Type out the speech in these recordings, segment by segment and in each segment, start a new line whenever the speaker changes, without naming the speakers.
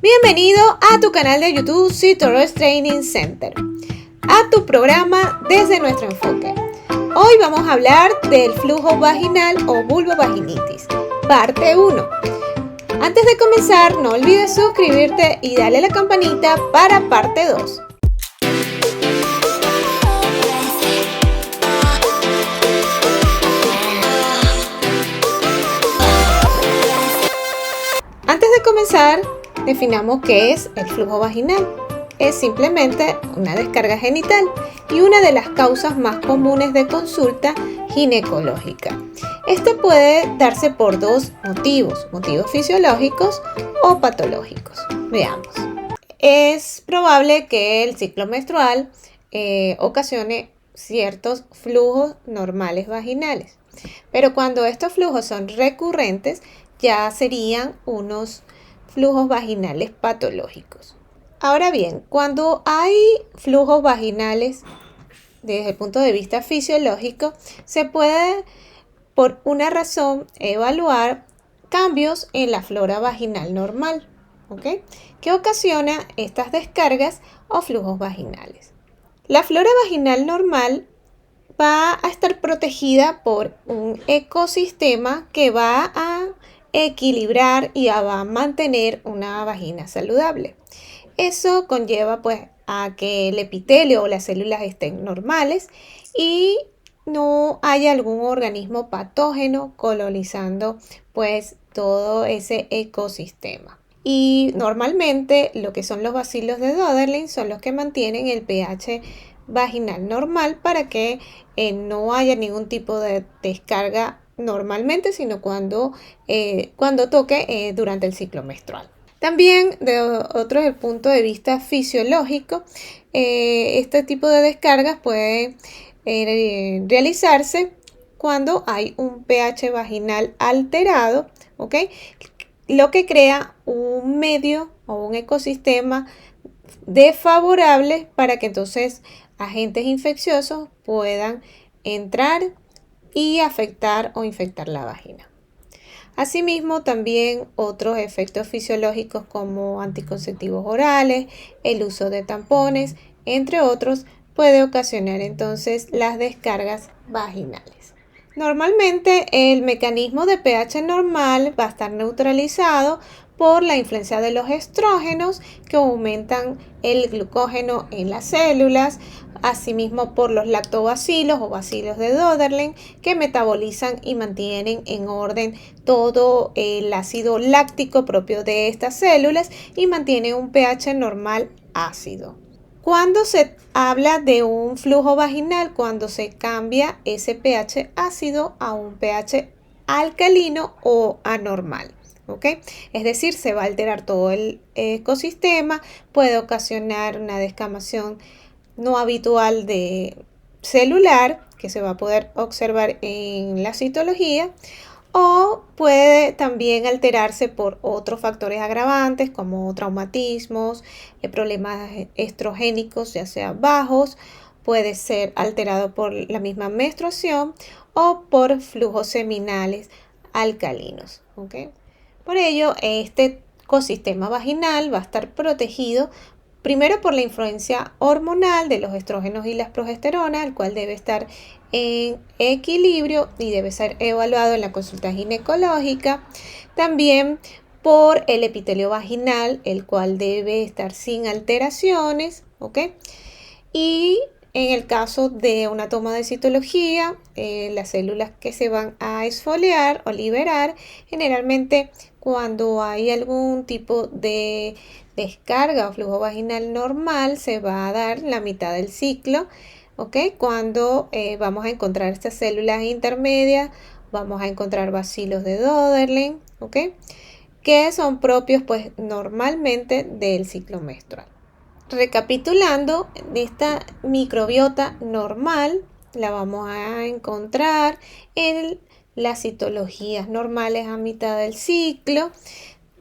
Bienvenido a tu canal de YouTube Cytorus Training Center, a tu programa desde nuestro enfoque. Hoy vamos a hablar del flujo vaginal o vulvovaginitis, parte 1. Antes de comenzar, no olvides suscribirte y darle a la campanita para parte 2. Antes de comenzar, definamos qué es el flujo vaginal. Es simplemente una descarga genital y una de las causas más comunes de consulta ginecológica. Este puede darse por dos motivos fisiológicos o patológicos. Veamos. Es probable que el ciclo menstrual ocasione ciertos flujos normales vaginales, pero cuando estos flujos son recurrentes, ya serían unos flujos vaginales patológicos. Ahora bien, cuando hay flujos vaginales desde el punto de vista fisiológico, se puede por una razón evaluar cambios en la flora vaginal normal, ¿ok? Que ocasiona estas descargas o flujos vaginales. La flora vaginal normal va a estar protegida por un ecosistema que va a equilibrar y va a mantener una vagina saludable. Eso conlleva a que el epitelio o las células estén normales y no haya algún organismo patógeno colonizando todo ese ecosistema. Y normalmente lo que son los bacilos de Döderlein son los que mantienen el pH vaginal normal para que no haya ningún tipo de descarga normalmente, sino cuando toque durante el ciclo menstrual. También, de otro el punto de vista fisiológico, este tipo de descargas puede realizarse cuando hay un pH vaginal alterado, ¿ok? Lo que crea un medio o un ecosistema desfavorable para que entonces agentes infecciosos puedan entrar y afectar o infectar la vagina. Asimismo, también otros efectos fisiológicos como anticonceptivos orales, el uso de tampones, entre otros, puede ocasionar entonces las descargas vaginales. Normalmente el mecanismo de pH normal va a estar neutralizado por la influencia de los estrógenos que aumentan el glucógeno en las células, asimismo por los lactobacilos o bacilos de Döderlein que metabolizan y mantienen en orden todo el ácido láctico propio de estas células y mantienen un pH normal ácido. Cuando se habla de un flujo vaginal, cuando se cambia ese pH ácido a un pH alcalino o anormal. ¿Okay? Es decir, se va a alterar todo el ecosistema, puede ocasionar una descamación no habitual de celular que se va a poder observar en la citología, o puede también alterarse por otros factores agravantes como traumatismos, problemas estrogénicos ya sea bajos, puede ser alterado por la misma menstruación o por flujos seminales alcalinos. ¿Okay? Por ello, este ecosistema vaginal va a estar protegido primero por la influencia hormonal de los estrógenos y las progesteronas, el cual debe estar en equilibrio y debe ser evaluado en la consulta ginecológica. También por el epitelio vaginal, el cual debe estar sin alteraciones, ¿ok? Y en el caso de una toma de citología, las células que se van a exfoliar o liberar, generalmente cuando hay algún tipo de descarga o flujo vaginal normal, se va a dar la mitad del ciclo, ¿ok? Cuando vamos a encontrar estas células intermedias, vamos a encontrar bacilos de Döderlein, ¿ok? Que son propios normalmente del ciclo menstrual. Recapitulando, esta microbiota normal la vamos a encontrar en las citologías normales a mitad del ciclo.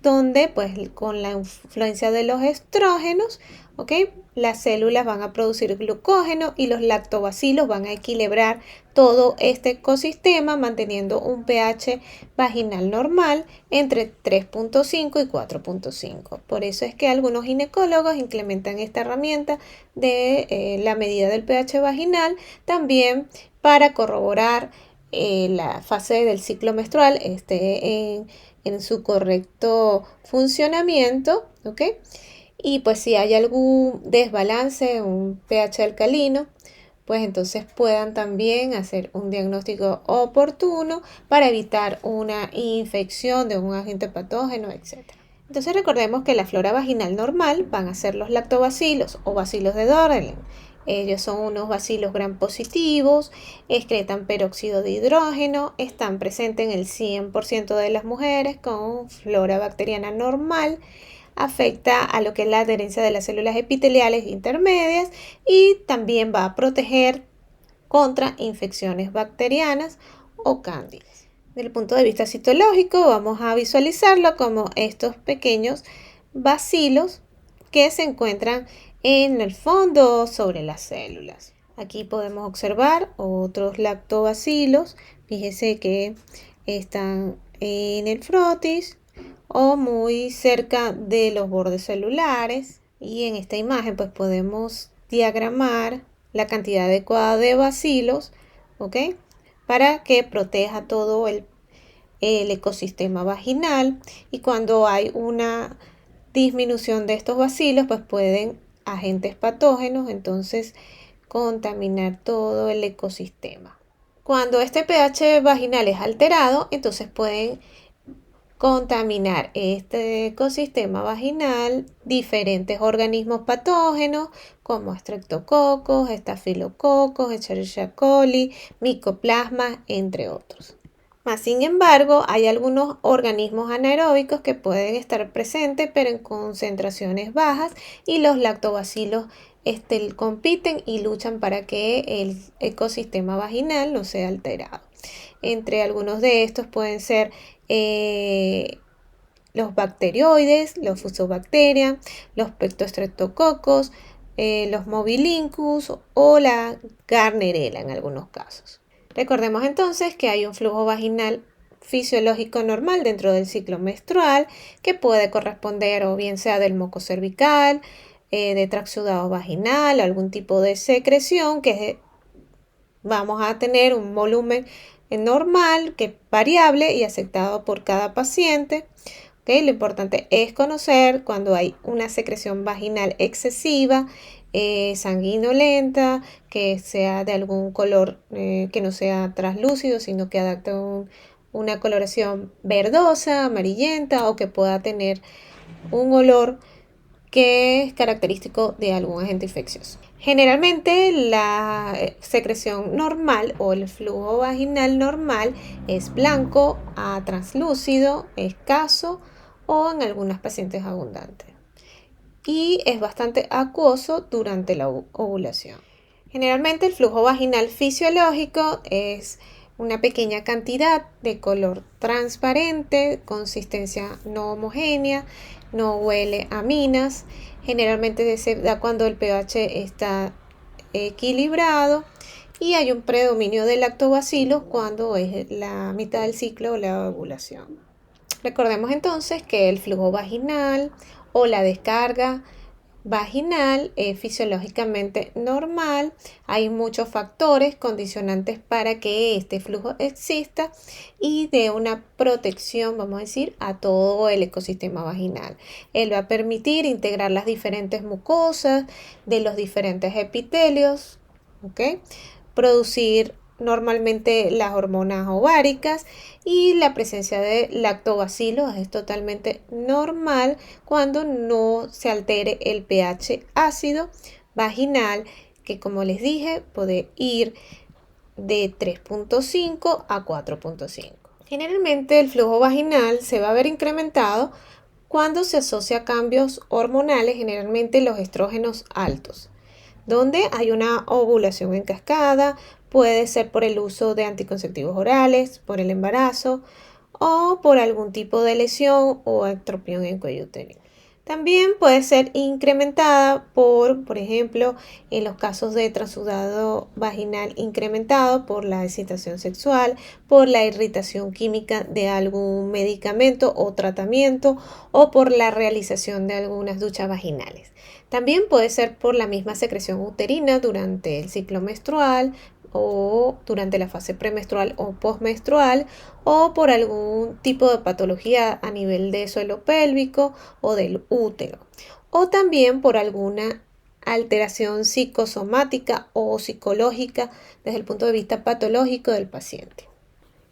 donde pues con la influencia de los estrógenos, ¿ok? Las células van a producir glucógeno y los lactobacilos van a equilibrar todo este ecosistema manteniendo un pH vaginal normal entre 3.5 y 4.5. Por eso es que algunos ginecólogos implementan esta herramienta de la medida del pH vaginal también para corroborar la fase del ciclo menstrual esté en su correcto funcionamiento, ¿ok? Y pues si hay algún desbalance, un pH alcalino, pues entonces puedan también hacer un diagnóstico oportuno para evitar una infección de un agente patógeno, etc. Entonces recordemos que la flora vaginal normal van a ser los lactobacilos o bacilos de Dorling. Ellos son unos bacilos gram positivos, excretan peróxido de hidrógeno, están presentes en el 100% de las mujeres con flora bacteriana normal, afecta a lo que es la adherencia de las células epiteliales intermedias y también va a proteger contra infecciones bacterianas o cándidas. Desde el punto de vista citológico vamos a visualizarlo como estos pequeños bacilos que se encuentran en el fondo sobre las células. Aquí podemos observar otros lactobacilos, fíjese que están en el frotis o muy cerca de los bordes celulares, y en esta imagen pues podemos diagramar la cantidad adecuada de bacilos, ¿ok? Para que proteja todo el ecosistema vaginal, y cuando hay una disminución de estos bacilos pues pueden agentes patógenos entonces contaminar todo el ecosistema. Cuando este pH vaginal es alterado, entonces pueden contaminar este ecosistema vaginal diferentes organismos patógenos como estreptococos, estafilococos, Escherichia coli, micoplasma, entre otros. Más sin embargo, hay algunos organismos anaeróbicos que pueden estar presentes pero en concentraciones bajas, y los lactobacilos compiten y luchan para que el ecosistema vaginal no sea alterado. Entre algunos de estos pueden ser los bacterioides, los fusobacteria, los pectostreptococos, los mobilincus o la Gardnerella en algunos casos. Recordemos entonces que hay un flujo vaginal fisiológico normal dentro del ciclo menstrual que puede corresponder o bien sea del moco cervical, de tracto sudado vaginal, algún tipo de secreción que vamos a tener un volumen normal, que es variable y aceptado por cada paciente. ¿Okay? Lo importante es conocer cuando hay una secreción vaginal excesiva, sanguinolenta, que sea de algún color que no sea translúcido, sino que adapte una coloración verdosa, amarillenta, o que pueda tener un olor que es característico de algún agente infeccioso. Generalmente la secreción normal o el flujo vaginal normal es blanco a translúcido, escaso o en algunas pacientes abundante, y es bastante acuoso durante la ovulación. Generalmente el flujo vaginal fisiológico es una pequeña cantidad de color transparente, consistencia no homogénea, no huele a minas. Generalmente se da cuando el pH está equilibrado y hay un predominio de lactobacilos cuando es la mitad del ciclo o la ovulación. Recordemos entonces que el flujo vaginal o la descarga vaginal es fisiológicamente normal. Hay muchos factores condicionantes para que este flujo exista y dé una protección, vamos a decir, a todo el ecosistema vaginal. Él va a permitir integrar las diferentes mucosas de los diferentes epitelios, ¿ok? Producir normalmente las hormonas ováricas, y la presencia de lactobacilos es totalmente normal cuando no se altere el pH ácido vaginal, que como les dije puede ir de 3.5 a 4.5. Generalmente el flujo vaginal se va a ver incrementado cuando se asocia a cambios hormonales, generalmente los estrógenos altos, donde hay una ovulación en cascada. Puede ser por el uso de anticonceptivos orales, por el embarazo o por algún tipo de lesión o estropión en cuello uterino. También puede ser incrementada por ejemplo, en los casos de transudado vaginal incrementado por la excitación sexual, por la irritación química de algún medicamento o tratamiento o por la realización de algunas duchas vaginales. También puede ser por la misma secreción uterina durante el ciclo menstrual o durante la fase premenstrual o postmenstrual o por algún tipo de patología a nivel de suelo pélvico o del útero, o también por alguna alteración psicosomática o psicológica desde el punto de vista patológico del paciente.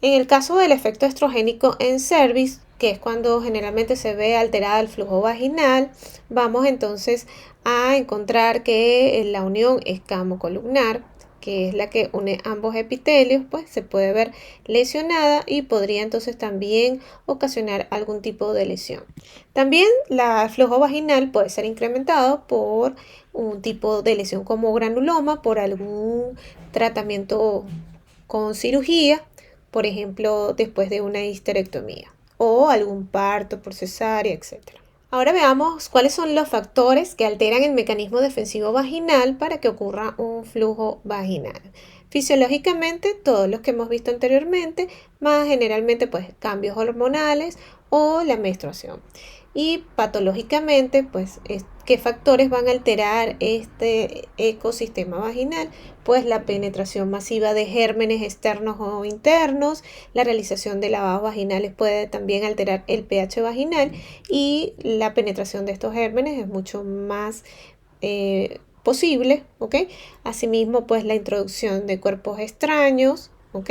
En el caso del efecto estrogénico en cervix, que es cuando generalmente se ve alterada el flujo vaginal, vamos entonces a encontrar que la unión escamocolumnar, que es la que une ambos epitelios, pues se puede ver lesionada y podría entonces también ocasionar algún tipo de lesión. También el flujo vaginal puede ser incrementado por un tipo de lesión como granuloma, por algún tratamiento con cirugía, por ejemplo, después de una histerectomía o algún parto por cesárea, etc. Ahora veamos cuáles son los factores que alteran el mecanismo defensivo vaginal para que ocurra un flujo vaginal. Fisiológicamente, todos los que hemos visto anteriormente, más generalmente pues cambios hormonales o la menstruación. Y patológicamente, pues, ¿qué factores van a alterar este ecosistema vaginal? Pues la penetración masiva de gérmenes externos o internos, la realización de lavados vaginales puede también alterar el pH vaginal y la penetración de estos gérmenes es mucho más posible, ¿ok? Asimismo, pues la introducción de cuerpos extraños, ¿ok?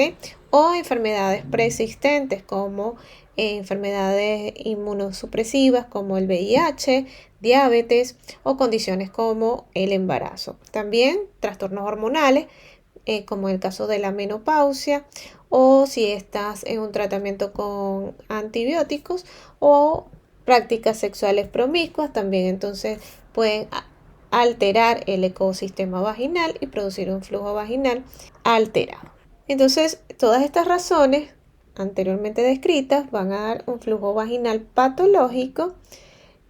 O enfermedades preexistentes como enfermedades inmunosupresivas como el VIH, diabetes o condiciones como el embarazo. También trastornos hormonales, como el caso de la menopausia, o si estás en un tratamiento con antibióticos o prácticas sexuales promiscuas, también entonces pueden alterar el ecosistema vaginal y producir un flujo vaginal alterado. Entonces, todas estas razones anteriormente descritas van a dar un flujo vaginal patológico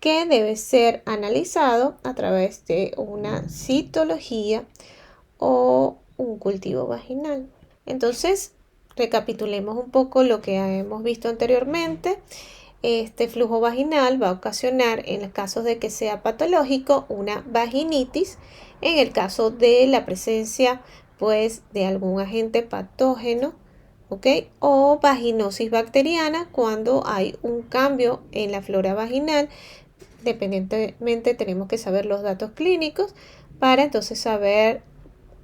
que debe ser analizado a través de una citología o un cultivo vaginal. Entonces, recapitulemos un poco lo que hemos visto anteriormente. Este flujo vaginal va a ocasionar, en los casos de que sea patológico, una vaginitis. En el caso de la presencia, pues, de algún agente patógeno, ¿ok? O vaginosis bacteriana cuando hay un cambio en la flora vaginal. Dependientemente, tenemos que saber los datos clínicos para entonces saber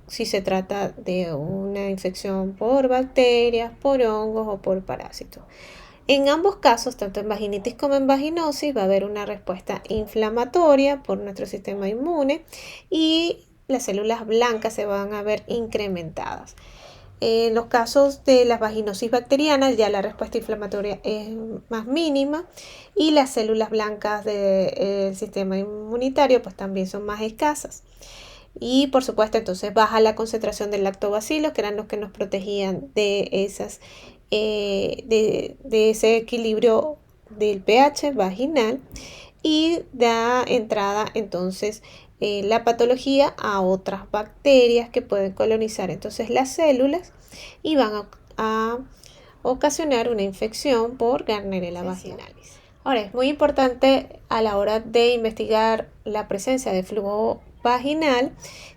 si se trata de una infección por bacterias, por hongos o por parásitos. En ambos casos, tanto en vaginitis como en vaginosis, va a haber una respuesta inflamatoria por nuestro sistema inmune y las células blancas se van a ver incrementadas. En los casos de las vaginosis bacterianas ya la respuesta inflamatoria es más mínima y las células blancas del sistema inmunitario pues también son más escasas. Y por supuesto entonces baja la concentración de lactobacilos, que eran los que nos protegían de esas de ese equilibrio del pH vaginal y da entrada entonces la patología a otras bacterias que pueden colonizar entonces las células y van a ocasionar una infección por Gardnerella vaginalis. Ahora, es muy importante a la hora de investigar la presencia de flujo vaginal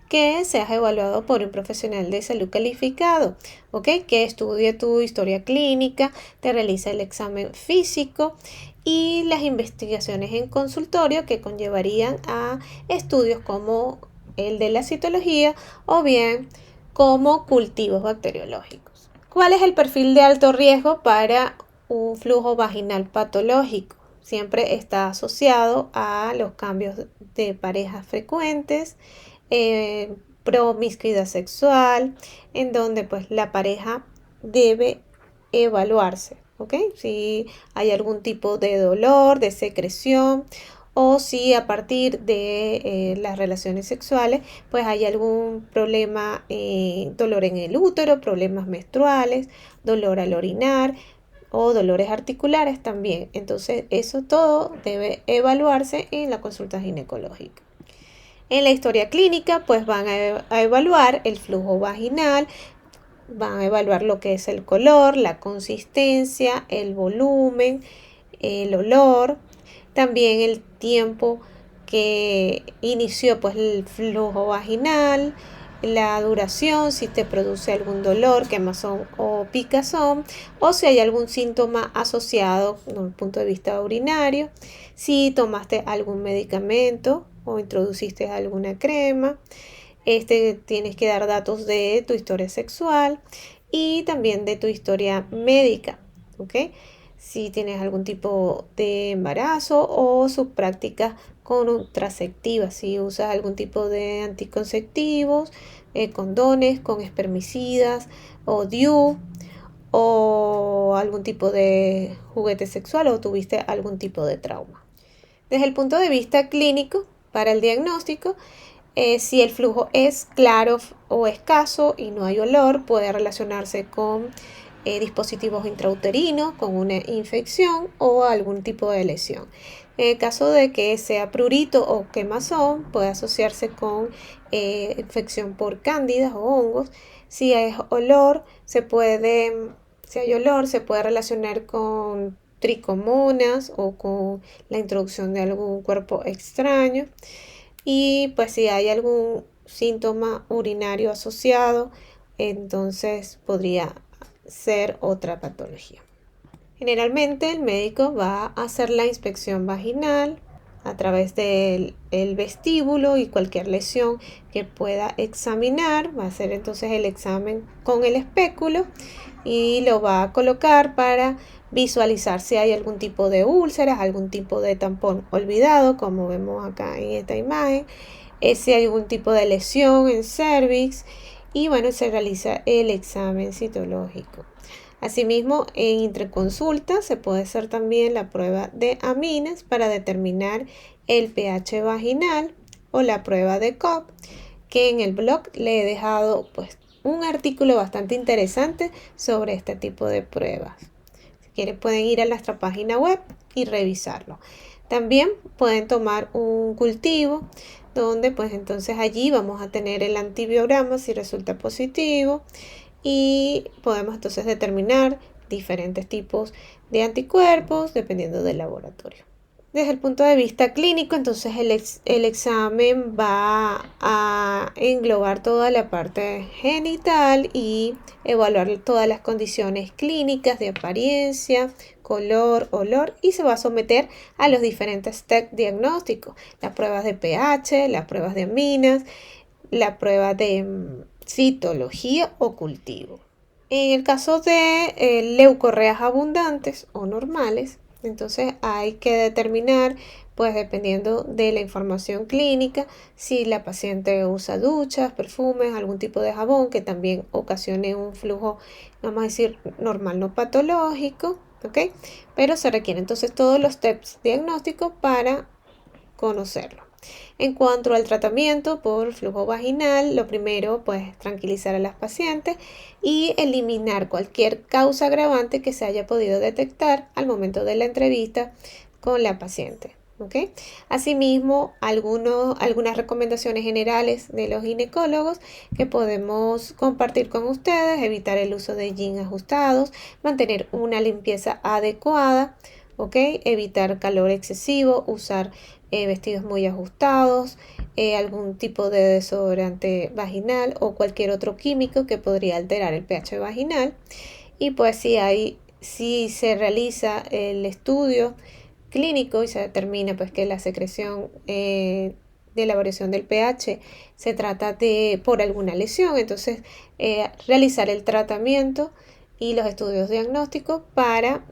que seas evaluado por un profesional de salud calificado, ¿ok? Que estudie tu historia clínica, te realice el examen físico y las investigaciones en consultorio que conllevarían a estudios como el de la citología o bien como cultivos bacteriológicos. ¿Cuál es el perfil de alto riesgo para un flujo vaginal patológico? Siempre está asociado a los cambios de parejas frecuentes, promiscuidad sexual, en donde pues la pareja debe evaluarse, ¿ok? Si hay algún tipo de dolor, de secreción o si a partir de las relaciones sexuales pues hay algún problema, dolor en el útero, problemas menstruales, dolor al orinar, o dolores articulares también. Entonces eso todo debe evaluarse en la consulta ginecológica. En la historia clínica pues van a evaluar el flujo vaginal, van a evaluar lo que es el color, la consistencia, el volumen, el olor, también el tiempo que inició pues el flujo vaginal, la duración, si te produce algún dolor, quemazón o picazón, o si hay algún síntoma asociado desde un punto de vista urinario, si tomaste algún medicamento o introduciste alguna crema. Tienes que dar datos de tu historia sexual y también de tu historia médica, ¿ok? Si tienes algún tipo de embarazo o sus prácticas contraceptivas, si usas algún tipo de anticonceptivos, condones con espermicidas o DIU o algún tipo de juguete sexual o tuviste algún tipo de trauma. Desde el punto de vista clínico, para el diagnóstico, si el flujo es claro o escaso y no hay olor, puede relacionarse con dispositivos intrauterinos, con una infección o algún tipo de lesión. En el caso de que sea prurito o quemazón, puede asociarse con infección por cándidas o hongos. Si hay olor, se puede relacionar con tricomonas o con la introducción de algún cuerpo extraño. Y pues si hay algún síntoma urinario asociado, entonces podría ser otra patología. Generalmente el médico va a hacer la inspección vaginal a través del vestíbulo y cualquier lesión que pueda examinar. Va a hacer entonces el examen con el espéculo y lo va a colocar para visualizar si hay algún tipo de úlceras, algún tipo de tampón olvidado, como vemos acá en esta imagen, si hay algún tipo de lesión en cervix y bueno, se realiza el examen citológico. Asimismo, en interconsulta se puede hacer también la prueba de aminas para determinar el pH vaginal o la prueba de Cobb, que en el blog le he dejado pues un artículo bastante interesante sobre este tipo de pruebas. Si quieren pueden ir a nuestra página web y revisarlo. También pueden tomar un cultivo donde pues entonces allí vamos a tener el antibiograma si resulta positivo y podemos entonces determinar diferentes tipos de anticuerpos dependiendo del laboratorio. Desde el punto de vista clínico, entonces el examen va a englobar toda la parte genital y evaluar todas las condiciones clínicas de apariencia, color, olor y se va a someter a los diferentes test diagnósticos, las pruebas de pH, las pruebas de aminas, la prueba de citología o cultivo. En el caso de leucorreas abundantes o normales, entonces hay que determinar, pues dependiendo de la información clínica, si la paciente usa duchas, perfumes, algún tipo de jabón que también ocasione un flujo, vamos a decir, normal, no patológico, ¿ok? Pero se requieren entonces todos los tests diagnósticos para conocerlo. En cuanto al tratamiento por flujo vaginal, lo primero pues tranquilizar a las pacientes y eliminar cualquier causa agravante que se haya podido detectar al momento de la entrevista con la paciente. ¿Okay? Asimismo, algunas recomendaciones generales de los ginecólogos que podemos compartir con ustedes: evitar el uso de jeans ajustados, mantener una limpieza adecuada, ¿okay? Evitar calor excesivo, usar vestidos muy ajustados, algún tipo de desodorante vaginal o cualquier otro químico que podría alterar el pH vaginal. Y pues si se realiza el estudio clínico y se determina pues que la secreción de la variación del pH se trata por alguna lesión, entonces realizar el tratamiento y los estudios diagnósticos para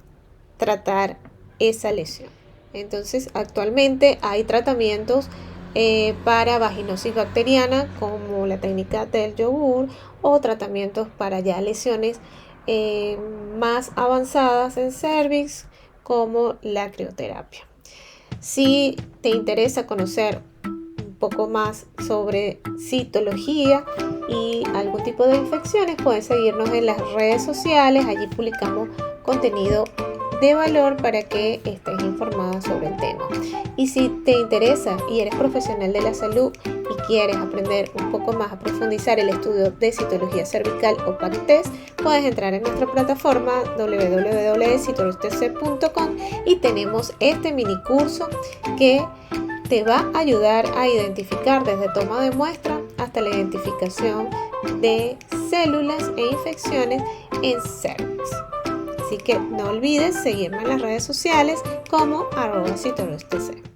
tratar esa lesión. Entonces actualmente hay tratamientos para vaginosis bacteriana como la técnica del yogur o tratamientos para ya lesiones más avanzadas en cervix como la crioterapia. Si te interesa conocer un poco más sobre citología y algún tipo de infecciones, puedes seguirnos en las redes sociales. Allí publicamos contenido de valor para que estés informada sobre el tema. Y si te interesa y eres profesional de la salud y quieres aprender un poco más a profundizar el estudio de citología cervical o PAC-TES, puedes entrar en nuestra plataforma www.citologtc.com y tenemos este mini curso que te va a ayudar a identificar desde toma de muestra hasta la identificación de células e infecciones en cervix. Así que no olvides seguirme en las redes sociales como @citologtc.